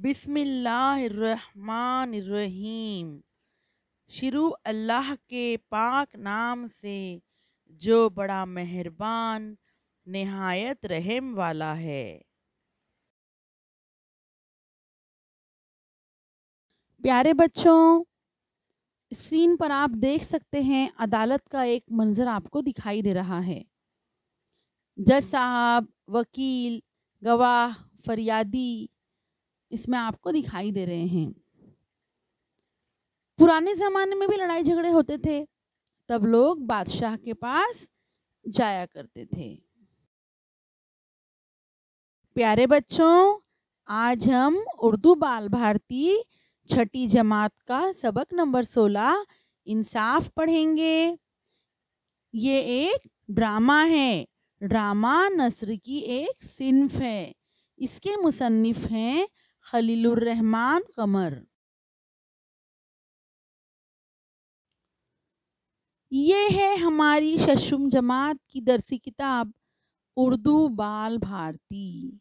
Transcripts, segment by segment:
بسم اللہ الرحمن الرحیم۔ شروع اللہ کے پاک نام سے جو بڑا مہربان نہایت رحم والا ہے۔ پیارے بچوں، اسکرین پر آپ دیکھ سکتے ہیں عدالت کا ایک منظر آپ کو دکھائی دے رہا ہے۔ جج صاحب، وکیل، گواہ، فریادی اس میں آپ کو دکھائی دے رہے ہیں۔ پرانے زمانے میں بھی لڑائی جھگڑے ہوتے تھے، تب لوگ بادشاہ کے پاس جایا کرتے تھے۔ پیارے بچوں، آج ہم اردو بال بھارتی چھٹی جماعت کا سبق نمبر 16 انصاف پڑھیں گے۔ یہ ایک ڈرامہ ہے۔ ڈرامہ نثر کی ایک صنف ہے۔ اس کے مصنف ہیں خلیل الرحمن قمر۔ یہ ہے ہماری ششم جماعت کی درسی کتاب اردو بال بھارتی۔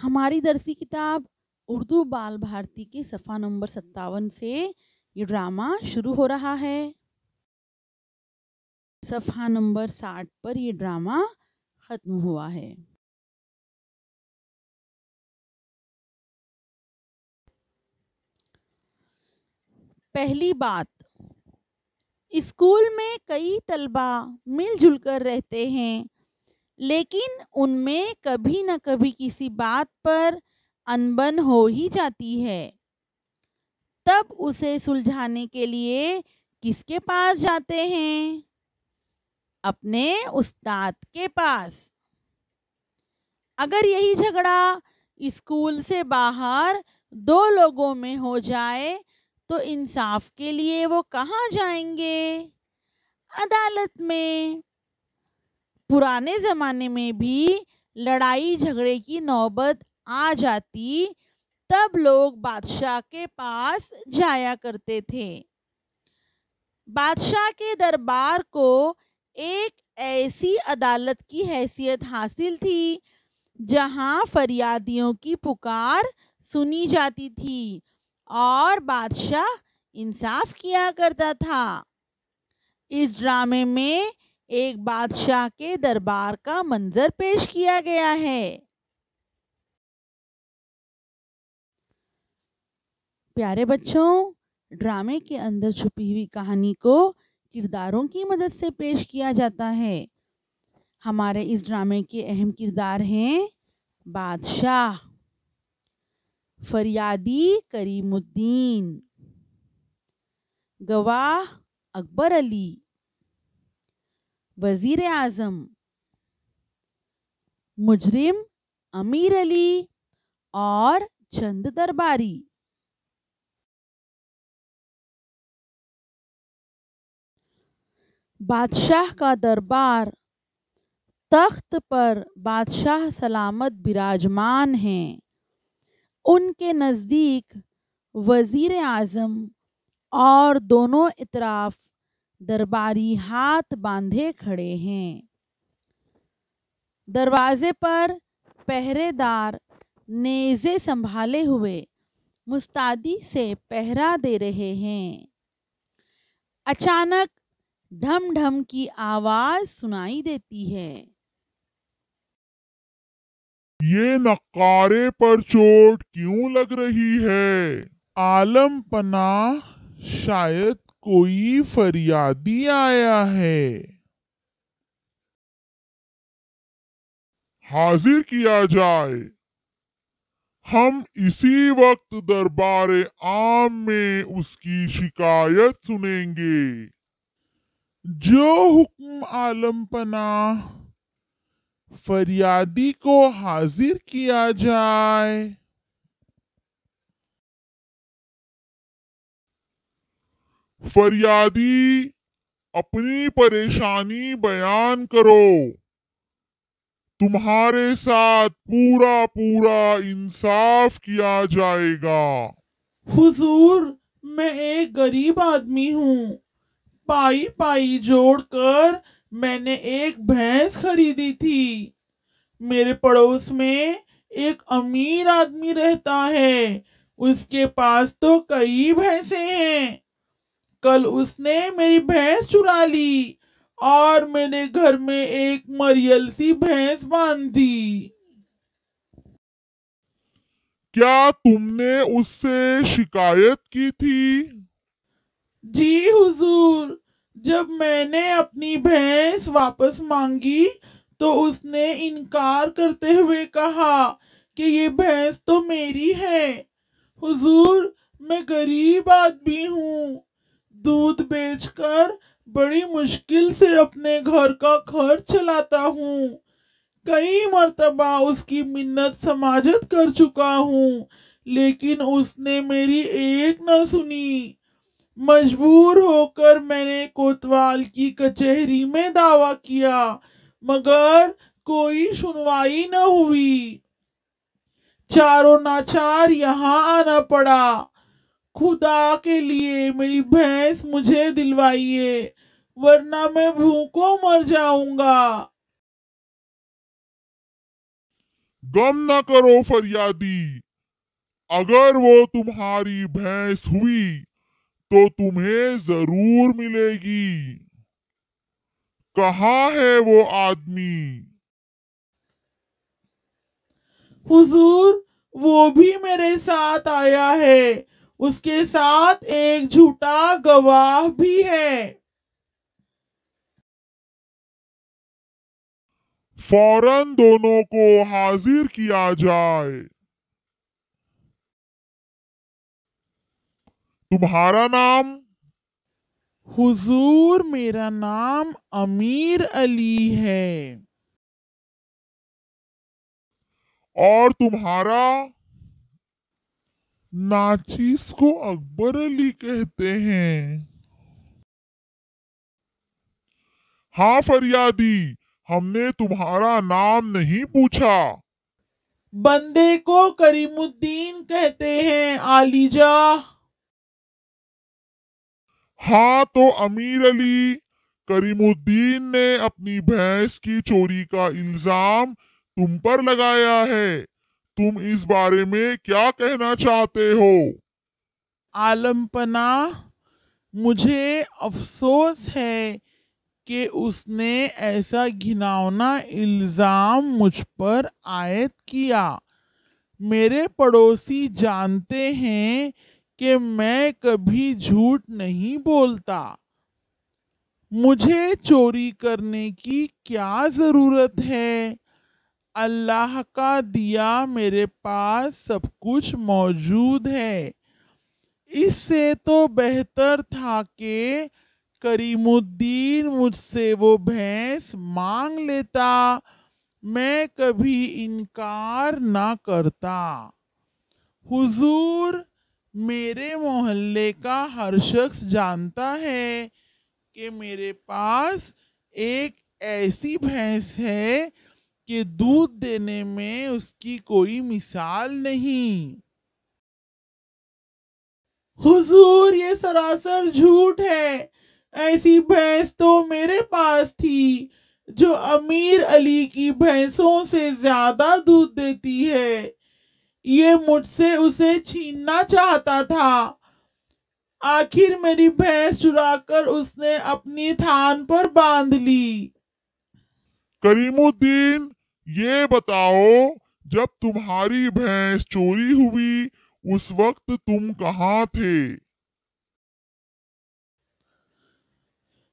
ہماری درسی کتاب اردو بال بھارتی کے صفحہ نمبر 57 سے یہ ڈرامہ شروع ہو رہا ہے۔ صفحہ نمبر 60 پر یہ ڈرامہ ختم ہوا ہے۔ پہلی بات، اسکول میں کئی طلبہ مل جل کر رہتے ہیں، لیکن ان میں کبھی نہ کبھی کسی بات پر انبن ہو ہی جاتی ہے۔ تب اسے سلجھانے کے لیے کس کے پاس جاتے ہیں؟ اپنے استاد کے پاس۔ اگر یہی جھگڑا اسکول سے باہر دو لوگوں میں ہو جائے تو انصاف کے لیے وہ کہاں جائیں گے؟ عدالت میں۔ پرانے زمانے میں بھی لڑائی جھگڑے کی نوبت آ جاتی، تب لوگ بادشاہ کے پاس جایا کرتے تھے۔ بادشاہ کے دربار کو ایک ایسی عدالت کی حیثیت حاصل تھی جہاں فریادیوں کی پکار سنی جاتی تھی اور بادشاہ انصاف کیا کرتا تھا۔ اس ڈرامے میں ایک بادشاہ کے دربار کا منظر پیش کیا گیا ہے۔ پیارے بچوں، ڈرامے کے اندر چھپی ہوئی کہانی کو کرداروں کی مدد سے پیش کیا جاتا ہے۔ ہمارے اس ڈرامے کے اہم کردار ہیں بادشاہ، فریادی کریم الدین، گواہ اکبر علی، وزیر اعظم، مجرم امیر علی اور چند درباری۔ بادشاہ کا دربار۔ تخت پر بادشاہ سلامت براجمان ہیں۔ ان کے نزدیک وزیر اعظم اور دونوں اطراف درباری ہاتھ باندھے کھڑے ہیں۔ دروازے پر پہرے دار نیزے سنبھالے ہوئے مستعدی سے پہرا دے رہے ہیں۔ اچانک ڈھم ڈھم کی آواز سنائی دیتی ہے۔ یہ نقارے پر چوٹ کیوں لگ رہی ہے؟ عالم پناہ، شاید کوئی فریادی آیا ہے۔ حاضر کیا جائے۔ ہم اسی وقت دربار عام میں اس کی شکایت سنیں گے۔ جو حکم عالم پناہ۔ فریادی کو حاضر کیا جائے۔ فریادی، اپنی پریشانی بیان کرو۔ تمہارے ساتھ پورا انصاف کیا جائے گا۔ حضور، میں ایک غریب آدمی ہوں۔ پائی جوڑ کر میں نے ایک بھینس خریدی تھی۔ میرے پڑوس میں ایک امیر آدمی رہتا ہے، اس کے پاس تو کئی بھینسیں ہیں۔ کل اس نے میری بھینس چرا لی اور میرے گھر میں ایک مریل سی بھینس باندھ دی۔ کیا تم نے اس سے شکایت کی تھی؟ جی حضور، جب میں نے اپنی بھینس واپس مانگی تو اس نے انکار کرتے ہوئے کہا کہ یہ بھینس تو میری ہے۔ حضور، میں غریب آدمی ہوں، دودھ بیچ کر بڑی مشکل سے اپنے گھر کا خرچ چلاتا ہوں۔ کئی مرتبہ اس کی منت سماجت کر چکا ہوں، لیکن اس نے میری ایک نہ سنی۔ مجبور ہو کر میں نے کوتوال کی کچہری میں دعویٰ کیا، مگر کوئی سنوائی نہ ہوئی۔ چاروں ناچار یہاں آنا پڑا۔ خدا کے لیے میری بھینس مجھے دلوائیے، ورنہ میں بھوکوں مر جاؤں گا۔ غم نہ کرو فریادی، اگر وہ تمہاری بھینس ہوئی تو تمہیں ضرور ملے گی۔ کہاں ہے وہ آدمی؟ حضور، وہ بھی میرے ساتھ آیا ہے، اس کے ساتھ ایک جھوٹا گواہ بھی ہے۔ فوراً دونوں کو حاضر کیا جائے۔ تمہارا نام؟ حضور، میرا نام امیر علی ہے۔ اور تمہارا؟ ناچیز کو اکبر علی کہتے ہیں۔ ہاں فریادی، ہم نے تمہارا نام نہیں پوچھا۔ بندے کو کریم الدین کہتے ہیں، عالی جاہ۔ ہاں تو امیر علی، کریم الدین نے اپنی بھینس کی چوری کا الزام تم پر لگایا ہے، تم اس بارے میں کیا کہنا چاہتے ہو؟ عالم پناہ، مجھے افسوس ہے کہ اس نے ایسا گھناؤنا الزام مجھ پر عائد کیا۔ میرے پڑوسی جانتے ہیں کہ میں کبھی جھوٹ نہیں بولتا۔ مجھے چوری کرنے کی کیا ضرورت ہے؟ اللہ کا دیا میرے پاس سب کچھ موجود ہے۔ اس سے تو بہتر تھا کہ کریم الدین مجھ سے وہ بھینس مانگ لیتا، میں کبھی انکار نہ کرتا۔ حضور، میرے محلے کا ہر شخص جانتا ہے کہ میرے پاس ایک ایسی بھینس ہے کہ دودھ دینے میں اس کی کوئی مثال نہیں۔ حضور، یہ سراسر جھوٹ ہے۔ ایسی بھینس تو میرے پاس تھی جو امیر علی کی بھینسوں سے زیادہ دودھ دیتی ہے۔ یہ مجھ سے اسے چھیننا چاہتا تھا۔ آخر میری بھینس چرا کر اس نے اپنی تھان پر باندھ لی۔ کریم الدین، یہ بتاؤ، جب تمہاری بھینس چوری ہوئی اس وقت تم کہاں تھے؟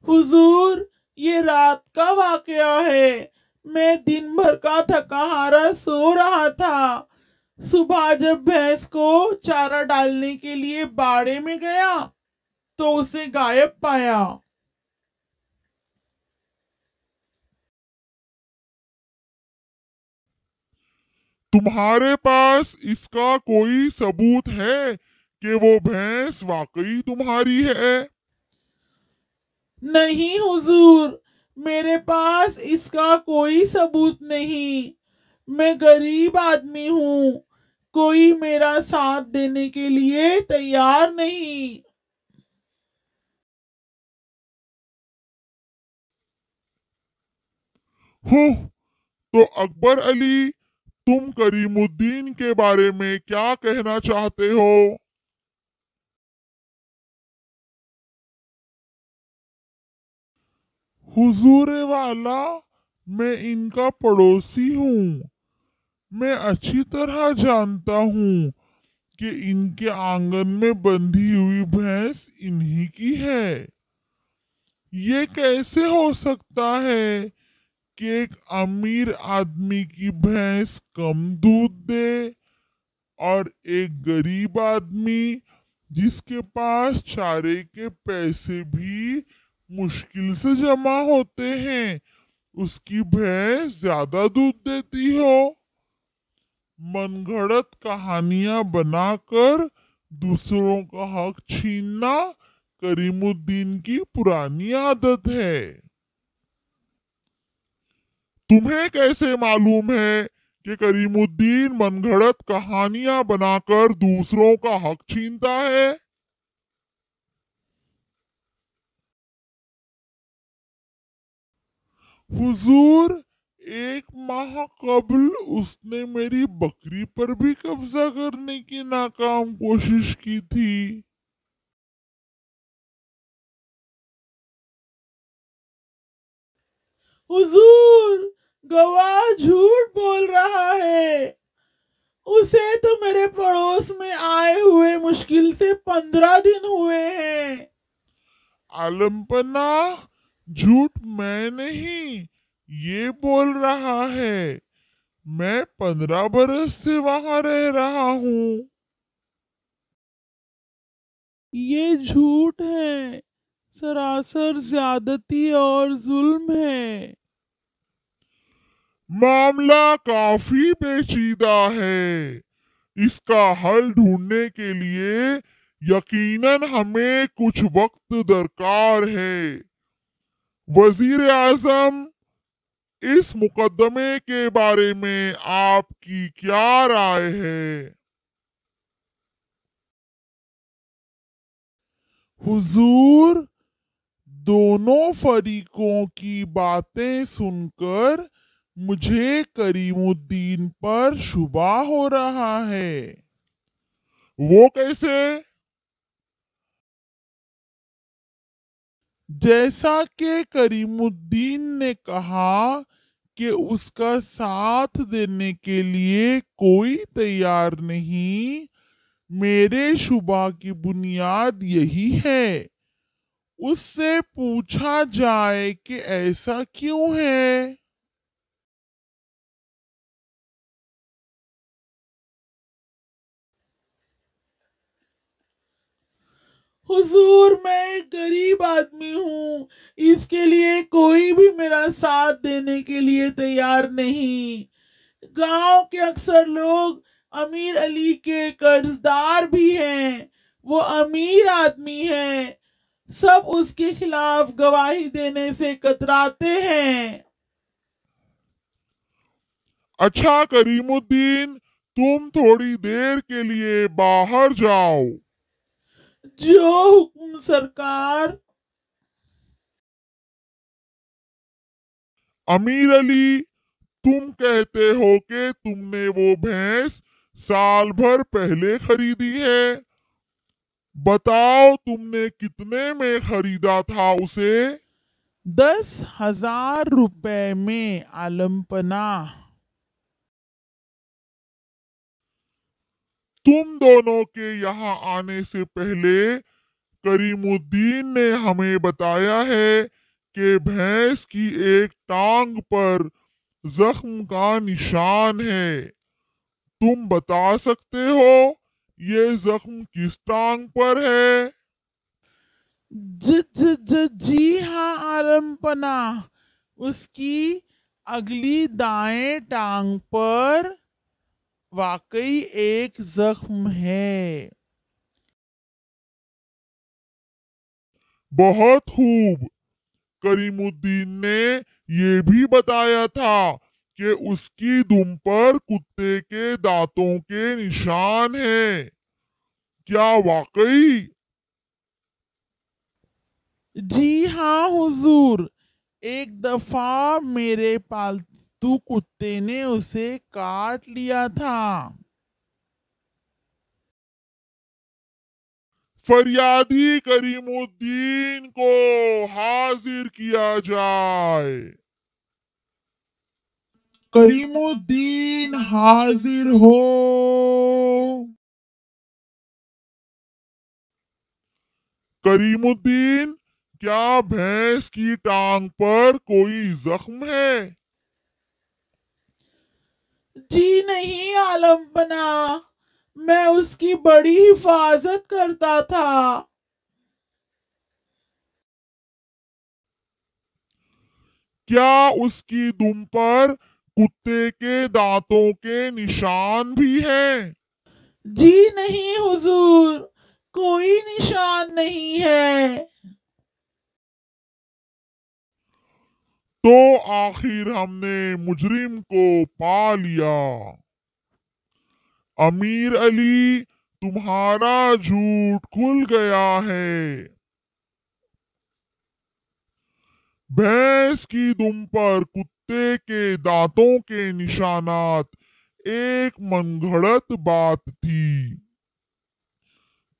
حضور، یہ رات کا واقعہ ہے۔ میں دن بھر کا تھکا ہارا سو رہا تھا۔ صبح جب بھینس کو چارہ ڈالنے کے لیے باڑے میں گیا تو اسے غائب پایا۔ تمہارے پاس اس کا کوئی ثبوت ہے کہ وہ بھینس واقعی تمہاری ہے؟ نہیں حضور، میرے پاس اس کا کوئی ثبوت نہیں۔ میں غریب آدمی ہوں، کوئی میرا ساتھ دینے کے لیے تیار نہیں۔ ہوں تو اکبر علی، تم کریم الدین کے بارے میں کیا کہنا چاہتے ہو؟ حضور والا، میں ان کا پڑوسی ہوں۔ میں اچھی طرح جانتا ہوں کہ ان کے آنگن میں بندھی ہوئی بھینس انہی کی ہے۔ یہ کیسے ہو سکتا ہے کہ ایک امیر آدمی کی بھینس کم دودھ دے اور ایک غریب آدمی جس کے پاس چارے کے پیسے بھی مشکل سے جمع ہوتے ہیں اس کی بھینس زیادہ دودھ دیتی ہو؟ من گھڑت کہانیاں بنا کر دوسروں کا حق چھیننا کریم الدین کی پرانی عادت ہے۔ تمہیں کیسے معلوم ہے کہ کریم الدین من گھڑت کہانیاں بنا کر دوسروں کا حق چھینتا ہے؟ حضور، 1 ماہ قبل اس نے میری بکری پر بھی قبضہ کرنے کی ناکام کوشش کی تھی۔ حضور، گواہ جھوٹ بول رہا ہے۔ اسے تو میرے پڑوس میں آئے ہوئے مشکل سے 15 دن ہوئے ہیں۔ عالم پناہ، جھوٹ میں نہیں یہ بول رہا ہے۔ میں 15 برس سے وہاں رہ رہا ہوں۔ یہ جھوٹ ہے، سراسر زیادتی اور ظلم ہے۔ معاملہ کافی پیچیدہ ہے۔ اس کا حل ڈھونڈنے کے لیے یقیناً ہمیں کچھ وقت درکار ہے۔ وزیر اعظم، اس مقدمے کے بارے میں آپ کی کیا رائے ہے؟ حضور، دونوں فریقوں کی باتیں سن کر مجھے کریم الدین پر شبہ ہو رہا ہے۔ وہ کیسے؟ جیسا کہ کریم الدین نے کہا کہ اس کا ساتھ دینے کے لیے کوئی تیار نہیں، میرے شبہ کی بنیاد یہی ہے۔ اس سے پوچھا جائے کہ ایسا کیوں ہے؟ حضور، میں ایک غریب آدمی ہوں، اس کے لیے کوئی بھی میرا ساتھ دینے کے لیے تیار نہیں۔ گاؤں کے اکثر لوگ امیر علی کے قرضدار بھی ہیں، وہ امیر آدمی ہے، سب اس کے خلاف گواہی دینے سے کتراتے ہیں۔ اچھا کریم الدین، تم تھوڑی دیر کے لیے باہر جاؤ۔ جو حکم سرکار۔ امیر علی، تم کہتے ہو کہ تم نے وہ بھینس سال بھر پہلے خریدی ہے۔ بتاؤ تم نے کتنے میں خریدا تھا اسے؟ 10,000 روپے میں عالم پناہ۔ تم دونوں کے یہاں آنے سے پہلے کریم الدین نے ہمیں بتایا ہے کہ بھینس کی ایک ٹانگ پر زخم کا نشان ہے۔ تم بتا سکتے ہو یہ زخم کس ٹانگ پر ہے؟ جی ہاں عالم پناہ، اس کی اگلی دائیں ٹانگ پر واقعی ایک زخم ہے۔ بہت خوب۔ کریم الدین نے یہ بھی بتایا تھا کہ اس کی دم پر کتے کے دانتوں کے نشان ہیں۔ کیا واقعی؟ جی ہاں حضور، ایک دفعہ میرے پالتو کتے نے اسے کاٹ لیا تھا۔ فریادی کریم الدین کو حاضر کیا جائے۔ کریم الدین حاضر ہو۔ کریم الدین، کیا بھینس کی ٹانگ پر کوئی زخم ہے؟ جی نہیں عالم بنا، میں اس کی بڑی حفاظت کرتا تھا۔ کیا اس کی دم پر کتے کے دانتوں کے نشان بھی ہیں؟ جی نہیں حضور، کوئی نشان نہیں ہے۔ تو آخر ہم نے مجرم کو پا لیا۔ امیر علی، تمہارا جھوٹ کھل گیا ہے۔ بھینس کی دم پر کتے کے دانتوں کے نشانات ایک من گھڑت بات تھی۔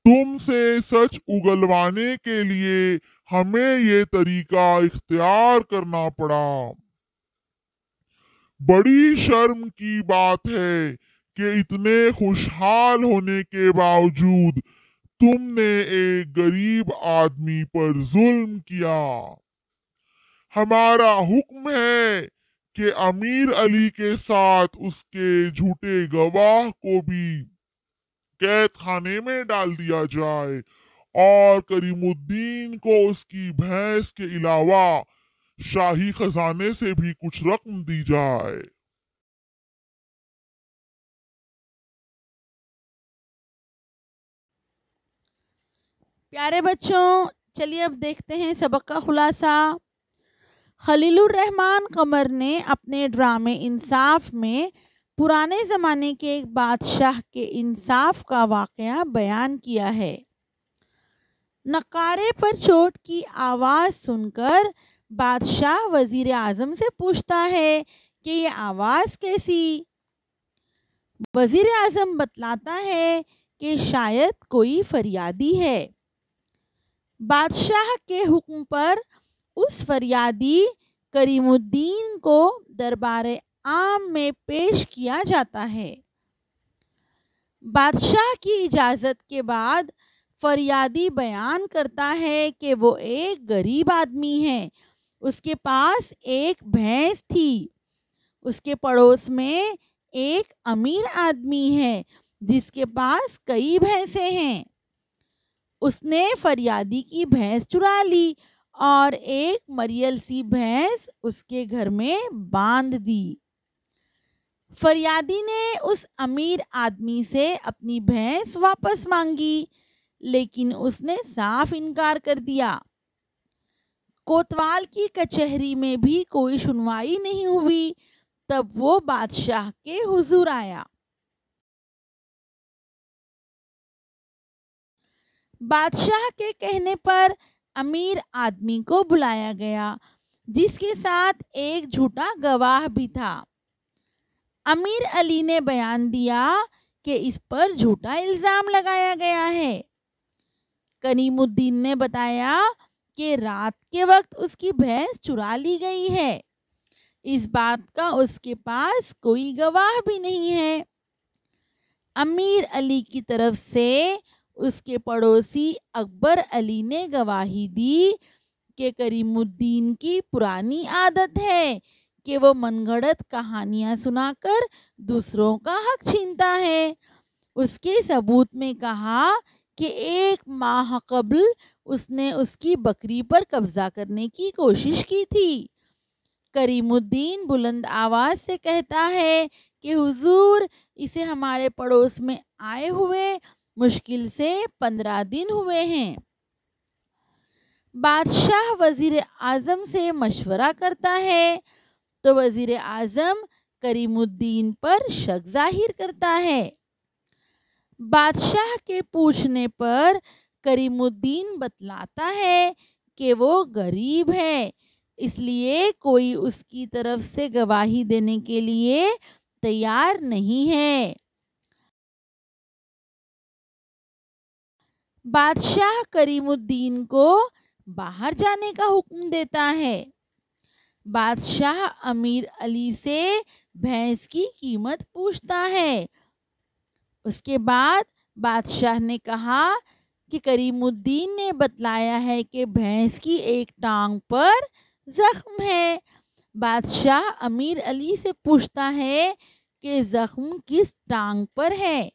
تم سے سچ اگلوانے کے لیے ہمیں یہ طریقہ اختیار کرنا پڑا۔ بڑی شرم کی بات ہے کہ اتنے خوشحال ہونے کے باوجود تم نے ایک غریب آدمی پر ظلم کیا۔ ہمارا حکم ہے کہ امیر علی کے ساتھ اس کے جھوٹے گواہ کو بھی قید خانے میں ڈال دیا جائے اور کریم الدین کو اس کی بھینس کے علاوہ شاہی خزانے سے بھی کچھ رقم دی جائے۔ پیارے بچوں، چلیے اب دیکھتے ہیں سبق کا خلاصہ۔ خلیل الرحمن قمر نے اپنے ڈرامے انصاف میں پرانے زمانے کے ایک بادشاہ کے انصاف کا واقعہ بیان کیا ہے۔ نقارے پر چوٹ کی آواز سن کر بادشاہ وزیر اعظم سے پوچھتا ہے کہ یہ آواز کیسی؟ وزیر اعظم بتلاتا ہے کہ شاید کوئی فریادی ہے۔ بادشاہ کے حکم پر اس فریادی کریم الدین کو دربار عام میں پیش کیا جاتا ہے۔ بادشاہ کی اجازت کے بعد فریادی بیان کرتا ہے کہ وہ ایک غریب آدمی ہے۔ اس کے پاس ایک بھینس تھی۔ اس کے پڑوس میں ایک امیر آدمی ہے جس کے پاس کئی بھینسیں ہیں۔ اس نے فریادی کی بھینس چرا لی اور ایک مریل سی بھینس اس کے گھر میں باندھ دی۔ فریادی نے اس امیر آدمی سے اپنی بھینس واپس مانگی، لیکن اس نے صاف انکار کر دیا۔ کوتوال کی کچہری میں بھی کوئی سنوائی نہیں ہوئی۔ تب وہ بادشاہ کے حضور آیا۔ بادشاہ کے کہنے پر امیر آدمی کو بلایا گیا، جس کے ساتھ ایک جھوٹا گواہ بھی تھا۔ امیر علی نے بیان دیا کہ اس پر جھوٹا الزام لگایا گیا ہے۔ کریم الدین نے بتایا کہ رات کے وقت اس کی بھینس چرا لی گئی ہے۔ اس بات کا اس کے پاس کوئی گواہ بھی نہیں ہے۔ امیر علی کی طرف سے اس کے پڑوسی اکبر علی نے گواہی دی کہ کریم الدین کی پرانی عادت ہے کہ وہ من گھڑت کہانیاں سنا کر دوسروں کا حق چھینتا ہے۔ اس کے ثبوت میں کہا کہ 1 ماہ قبل اس نے اس کی بکری پر قبضہ کرنے کی کوشش کی تھی۔ کریم الدین بلند آواز سے کہتا ہے کہ حضور، اسے ہمارے پڑوس میں آئے ہوئے مشکل سے 15 دن ہوئے ہیں۔ بادشاہ وزیر اعظم سے مشورہ کرتا ہے تو وزیر اعظم کریم الدین پر شک ظاہر کرتا ہے۔ بادشاہ کے پوچھنے پر کریم الدین بتلاتا ہے کہ وہ غریب ہے، اس لیے کوئی اس کی طرف سے گواہی دینے کے لیے تیار نہیں ہے۔ بادشاہ کریم الدین کو باہر جانے کا حکم دیتا ہے۔ بادشاہ امیر علی سے بھینس کی قیمت پوچھتا ہے۔ اس کے بعد بادشاہ نے کہا کہ کریم الدین نے بتلایا ہے کہ بھینس کی ایک ٹانگ پر زخم ہے۔ بادشاہ امیر علی سے پوچھتا ہے کہ زخم کس ٹانگ پر ہے؟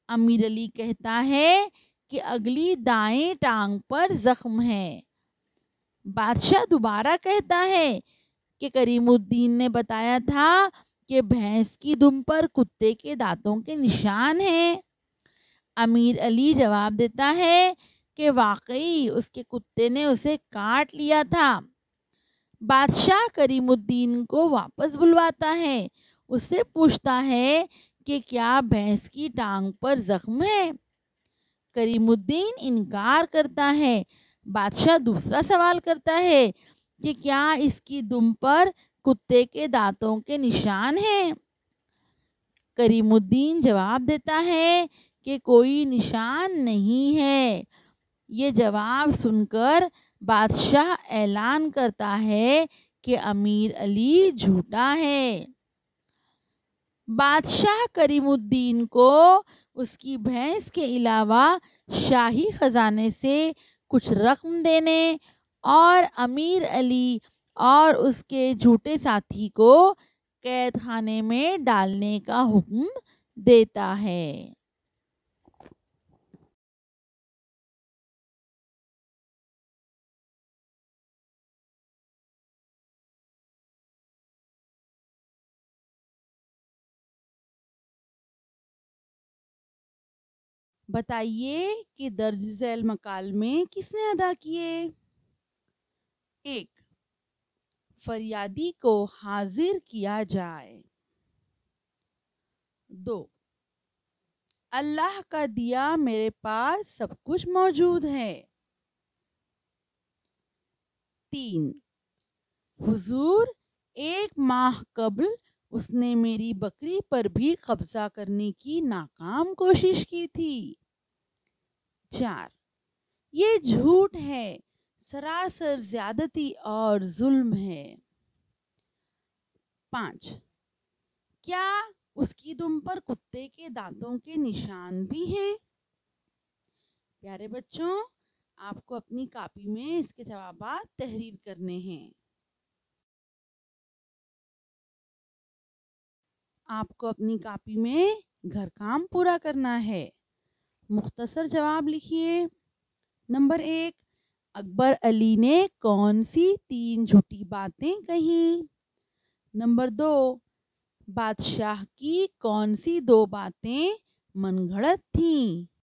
امیر علی کہتا ہے کہ اگلی دائیں ٹانگ پر زخم ہے۔ بادشاہ دوبارہ کہتا ہے کہ کریم الدین نے بتایا تھا کہ بھینس کی دم پر کتے کے دانتوں کے نشان ہیں۔ امیر علی جواب دیتا ہے کہ واقعی اس کے کتے نے اسے کاٹ لیا تھا۔ بادشاہ کریم الدین کو واپس بلواتا ہے، اس سے پوچھتا ہے کہ کیا بھینس کی ٹانگ پر زخم ہے؟ کریم الدین انکار کرتا ہے۔ بادشاہ دوسرا سوال کرتا ہے کہ کیا اس کی دم پر کتے کے دانتوں کے نشان ہیں؟ کریم الدین جواب دیتا ہے کہ کوئی نشان نہیں ہے۔ یہ جواب سن کر بادشاہ اعلان کرتا ہے کہ امیر علی جھوٹا ہے۔ بادشاہ کریم الدین کو اس کی بھینس کے علاوہ شاہی خزانے سے کچھ رقم دینے اور امیر علی اور اس کے جھوٹے ساتھی کو قید خانے میں ڈالنے کا حکم دیتا ہے۔ بتائیے کہ درج ذیل مکالمے کس نے ادا کیے؟ 1. فریادی کو حاضر کیا جائے۔ 2. اللہ کا دیا میرے پاس سب کچھ موجود ہے۔ 3. حضور 1 ماہ قبل اس نے میری بکری پر بھی قبضہ کرنے کی ناکام کوشش کی تھی۔ 4. یہ جھوٹ ہے، سراسر زیادتی اور ظلم ہے۔ 5. کیا اس کی دم پر کتے کے دانتوں کے نشان بھی ہیں؟ پیارے بچوں، آپ کو اپنی کاپی میں اس کے جوابات تحریر کرنے ہیں۔ آپ کو اپنی کاپی میں گھر کام پورا کرنا ہے۔ مختصر جواب لکھیے۔ نمبر 1، اکبر علی نے کون سی 3 جھوٹی باتیں کہیں؟ نمبر 2، بادشاہ کی کون سی 2 باتیں من گھڑت تھیں؟